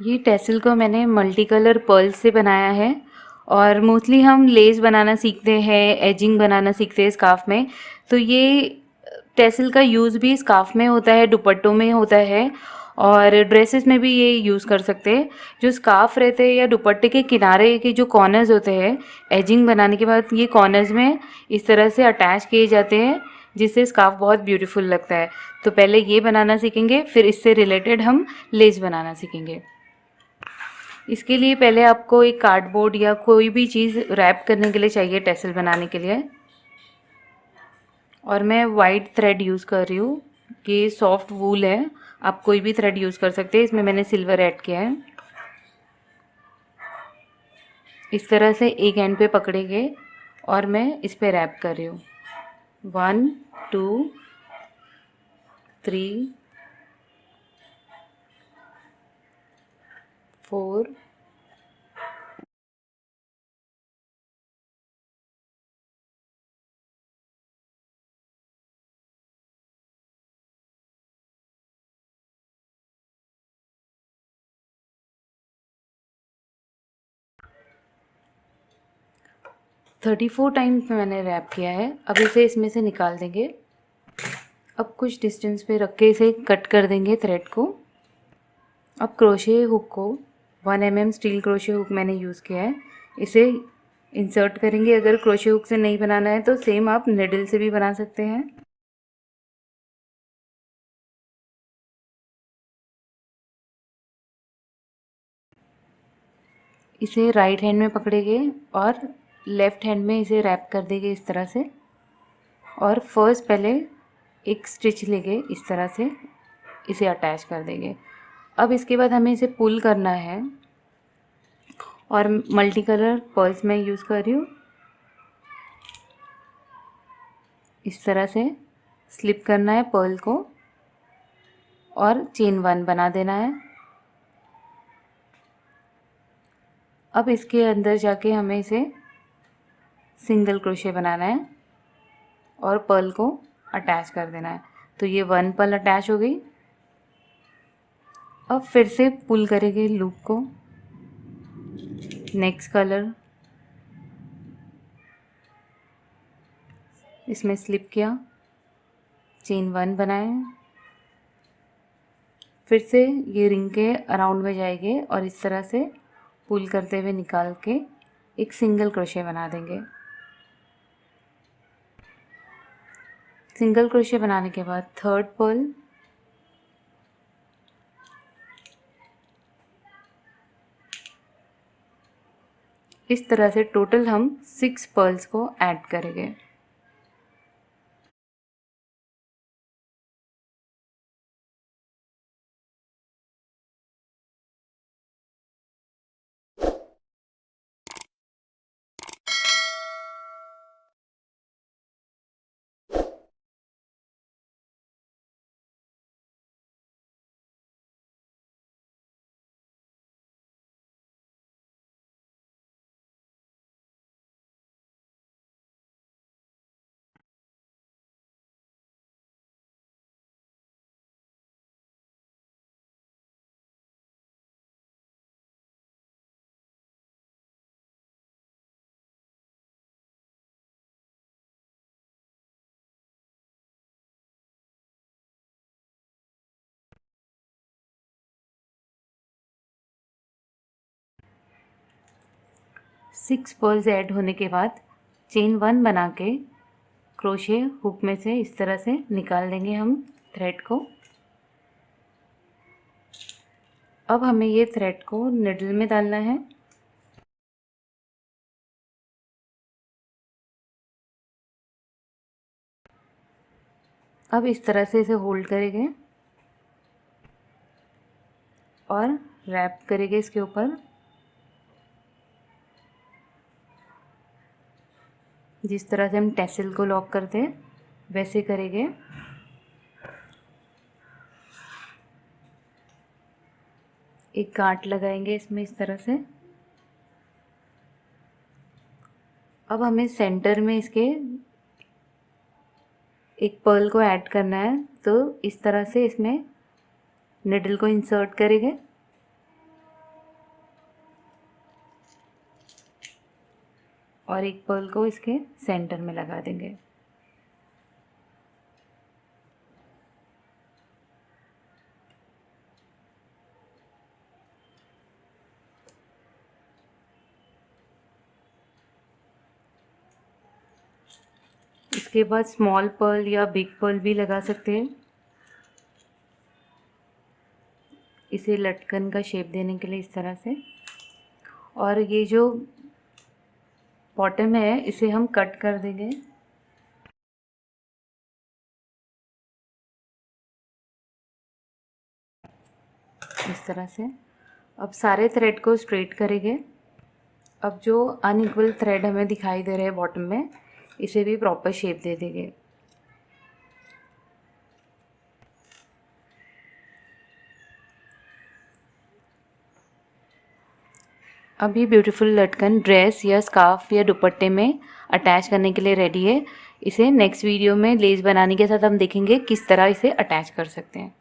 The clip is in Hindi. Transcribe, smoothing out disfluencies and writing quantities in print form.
ये टैसल को मैंने मल्टी कलर पर्ल से बनाया है। और मोस्टली हम लेस बनाना सीखते हैं, एजिंग बनाना सीखते हैं स्कार्फ में। तो ये टैसल का यूज़ भी स्कार्फ में होता है, दुपट्टों में होता है, और ड्रेसेस में भी ये यूज़ कर सकते हैं। जो स्कार्फ रहते हैं या दुपट्टे के किनारे के जो कॉर्नर्स होते हैं, एजिंग बनाने के बाद ये कॉर्नर्स में इस तरह से अटैच किए जाते हैं, जिससे स्कार्फ बहुत ब्यूटीफुल लगता है। तो पहले ये बनाना सीखेंगे, फिर इससे रिलेटेड हम लेस बनाना सीखेंगे। इसके लिए पहले आपको एक कार्डबोर्ड या कोई भी चीज़ रैप करने के लिए चाहिए टैसल बनाने के लिए। और मैं वाइट थ्रेड यूज़ कर रही हूँ। ये सॉफ्ट वूल है, आप कोई भी थ्रेड यूज़ कर सकते हैं। इसमें मैंने सिल्वर ऐड किया है। इस तरह से एक एंड पे पकड़ेंगे और मैं इस पे रैप कर रही हूँ। 1 2 3 4 34 टाइम्स मैंने रैप किया है। अब इसे इसमें से निकाल देंगे। अब कुछ डिस्टेंस पे रख के इसे कट कर देंगे थ्रेड को। अब क्रोशे हुक को 1 mm स्टील क्रोशे हुक मैंने यूज़ किया है, इसे इंसर्ट करेंगे। अगर क्रोशे हुक से नहीं बनाना है तो सेम आप निडल से भी बना सकते हैं। इसे राइट हैंड में पकड़ेंगे और लेफ़्ट हैंड में इसे रैप कर देंगे इस तरह से। और फर्स्ट पहले एक स्टिच लेंगे, इस तरह से इसे अटैच कर देंगे। अब इसके बाद हमें इसे पुल करना है, और मल्टी कलर पर्ल्स मैं यूज़ कर रही हूँ। इस तरह से स्लिप करना है पर्ल को और चेन 1 बना देना है। अब इसके अंदर जाके हमें इसे सिंगल क्रोशे बनाना है और पर्ल को अटैच कर देना है। तो ये 1 पर्ल अटैच हो गई। अब फिर से पुल करेंगे लूप को। नेक्स्ट कलर, इसमें स्लिप किया, चेन 1 बनाए, फिर से ये रिंग के अराउंड में जाएंगे और इस तरह से पुल करते हुए निकाल के एक सिंगल क्रोशे बना देंगे। सिंगल क्रोशे बनाने के बाद थर्ड पर्ल, इस तरह से टोटल हम 6 पर्ल्स को ऐड करेंगे। सिक्स पर्ल्स ऐड होने के बाद चेन 1 बना के क्रोशे हुक में से इस तरह से निकाल देंगे हम थ्रेड को। अब हमें ये थ्रेड को निडल में डालना है। अब इस तरह से इसे होल्ड करेंगे और रैप करेंगे इसके ऊपर। जिस तरह से हम टैसल को लॉक करते हैं वैसे करेंगे। एक गांठ लगाएंगे इसमें इस तरह से। अब हमें सेंटर में इसके एक पर्ल को ऐड करना है, तो इस तरह से इसमें निडल को इंसर्ट करेंगे। और एक पर्ल को इसके सेंटर में लगा देंगे। इसके बाद स्मॉल पर्ल या बिग पर्ल भी लगा सकते हैं, इसे लटकन का शेप देने के लिए इस तरह से। और ये जो बॉटम है इसे हम कट कर देंगे इस तरह से। अब सारे थ्रेड को स्ट्रेट करेंगे। अब जो अनइक्वल थ्रेड हमें दिखाई दे रहे हैं बॉटम में, इसे भी प्रॉपर शेप दे देंगे। अब ये ब्यूटीफुल लटकन ड्रेस या स्कार्फ या दुपट्टे में अटैच करने के लिए रेडी है। इसे नेक्स्ट वीडियो में लेस बनाने के साथ हम देखेंगे किस तरह इसे अटैच कर सकते हैं।